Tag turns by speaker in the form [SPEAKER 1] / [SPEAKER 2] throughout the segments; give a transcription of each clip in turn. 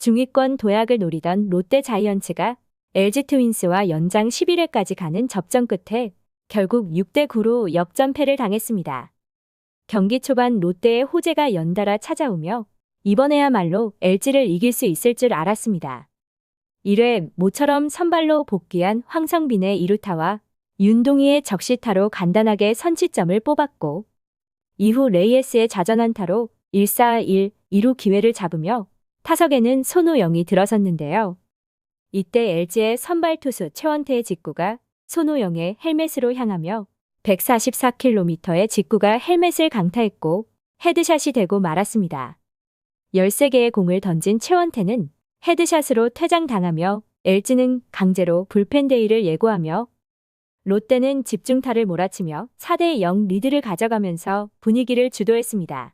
[SPEAKER 1] 중위권 도약을 노리던 롯데 자이언츠가 LG 트윈스와 연장 11회까지 가는 접전 끝에 결국 6대9로 역전패를 당했습니다. 경기 초반 롯데의 호재가 연달아 찾아오며 이번에야말로 LG를 이길 수 있을 줄 알았습니다. 1회 모처럼 선발로 복귀한 황성빈의 2루타와 윤동희의 적시타로 간단하게 선취점을 뽑았고 이후 레이에스의 좌전안타로 1-4-1, 2루 기회를 잡으며 타석에는 손호영이 들어섰는데요. 이때 LG의 선발 투수 최원태의 직구가 손호영의 헬멧으로 향하며 144km의 직구가 헬멧을 강타했고 헤드샷이 되고 말았습니다. 13개의 공을 던진 최원태는 헤드샷으로 퇴장당하며 LG는 강제로 불펜데이를 예고하며 롯데는 집중타를 몰아치며 4대0 리드를 가져가면서 분위기를 주도했습니다.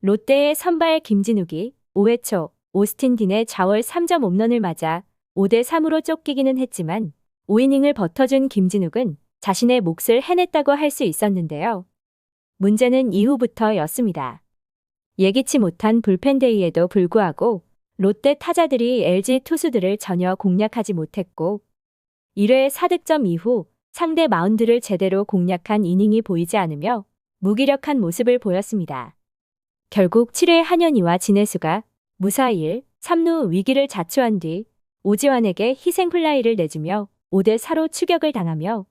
[SPEAKER 1] 롯데의 선발 김진욱이 5회 초 오스틴 딘의 좌월 3점 홈런을 맞아 5대3으로 쫓기기는 했지만 5이닝을 버텨준 김진욱은 자신의 몫을 해냈다고 할 수 있었는데요. 문제는 이후부터였습니다. 예기치 못한 불펜데이에도 불구하고 롯데 타자들이 LG 투수들을 전혀 공략하지 못했고 1회 4득점 이후 상대 마운드를 제대로 공략한 이닝이 보이지 않으며 무기력한 모습을 보였습니다. 결국 7회 한현희와 진해수가 무사 1, 3루 위기를 자초한 뒤 오지환에게 희생플라이를 내주며 5대4로 추격을 당하며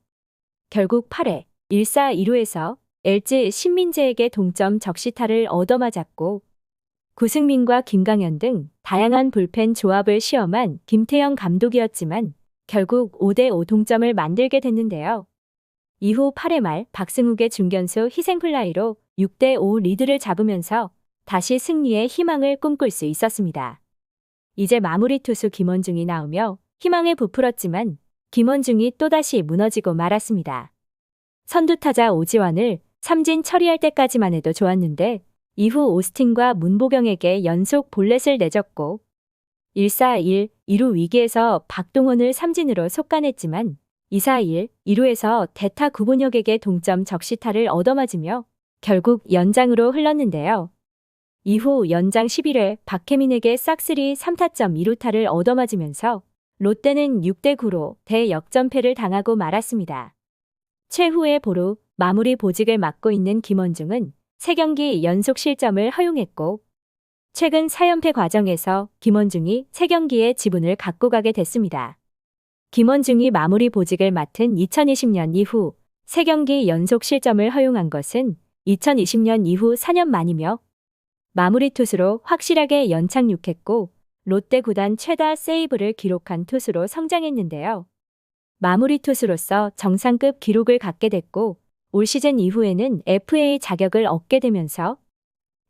[SPEAKER 1] 결국 8회 1-4-2루에서 LG 신민재에게 동점 적시타를 얻어맞았고 구승민과 김강현 등 다양한 불펜 조합을 시험한 김태형 감독이었지만 결국 5대5 동점을 만들게 됐는데요. 이후 8회 말 박승욱의 중견수 희생플라이로 6대5 리드를 잡으면서 다시 승리의 희망을 꿈꿀 수 있었습니다. 이제 마무리 투수 김원중이 나오며 희망을 부풀었지만 김원중이 또다시 무너지고 말았습니다. 선두타자 오지환을 삼진 처리할 때까지만 해도 좋았는데 이후 오스틴과 문보경에게 연속 볼넷을 내줬고 1-4-1, 2루 위기에서 박동원을 삼진으로 속간했지만 2-4-1, 2루에서 대타 구본혁에게 동점 적시타를 얻어맞으며 결국 연장으로 흘렀는데요. 이후 연장 11회 박혜민에게 싹쓸이 3타점 2루타를 얻어맞으면서 롯데는 6대9로 대역전패를 당하고 말았습니다. 최후의 보루 마무리 보직을 맡고 있는 김원중은 3경기 연속 실점을 허용했고 최근 4연패 과정에서 김원중이 3경기의 지분을 갖고 가게 됐습니다. 김원중이 마무리 보직을 맡은 2020년 이후 3경기 연속 실점을 허용한 것은 2020년 이후 4년 만이며 마무리 투수로 확실하게 연착륙했고 롯데 구단 최다 세이브를 기록한 투수로 성장했는데요. 마무리 투수로서 정상급 기록을 갖게 됐고 올 시즌 이후에는 FA 자격을 얻게 되면서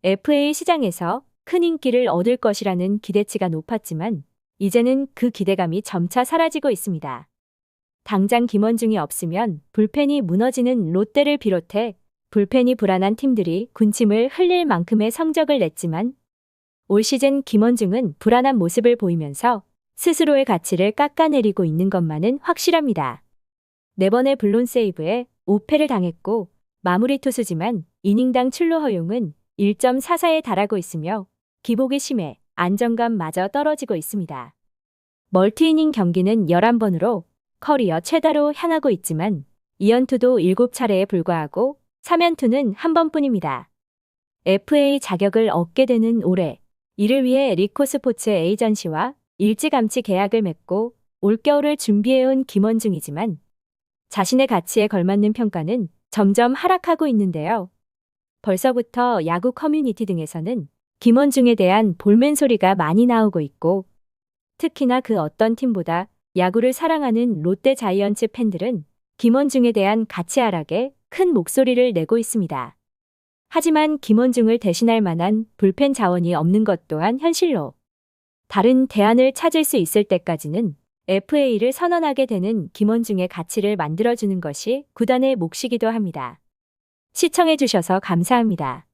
[SPEAKER 1] FA 시장에서 큰 인기를 얻을 것이라는 기대치가 높았지만 이제는 그 기대감이 점차 사라지고 있습니다. 당장 김원중이 없으면 불펜이 무너지는 롯데를 비롯해 불펜이 불안한 팀들이 군침을 흘릴 만큼의 성적을 냈지만 올 시즌 김원중은 불안한 모습을 보이면서 스스로의 가치를 깎아내리고 있는 것만은 확실합니다. 4번의 블론 세이브에 5패를 당했고 마무리 투수지만 이닝당 출루 허용은 1.44에 달하고 있으며 기복이 심해 안정감마저 떨어지고 있습니다. 멀티이닝 경기는 11번으로 커리어 최다로 향하고 있지만 2연투도 7차례에 불과하고 3연투는 한 번뿐입니다. FA 자격을 얻게 되는 올해 이를 위해 리코 스포츠 에이전시와 일찌감치 계약을 맺고 올겨울을 준비해온 김원중이지만 자신의 가치에 걸맞는 평가는 점점 하락하고 있는데요. 벌써부터 야구 커뮤니티 등에서는 김원중에 대한 볼멘 소리가 많이 나오고 있고 특히나 그 어떤 팀보다 야구를 사랑하는 롯데 자이언츠 팬들은 김원중에 대한 가치 하락에 큰 목소리를 내고 있습니다. 하지만 김원중을 대신할 만한 불펜 자원이 없는 것 또한 현실로 다른 대안을 찾을 수 있을 때까지는 FA를 선언하게 되는 김원중의 가치를 만들어주는 것이 구단의 몫이기도 합니다. 시청해주셔서 감사합니다.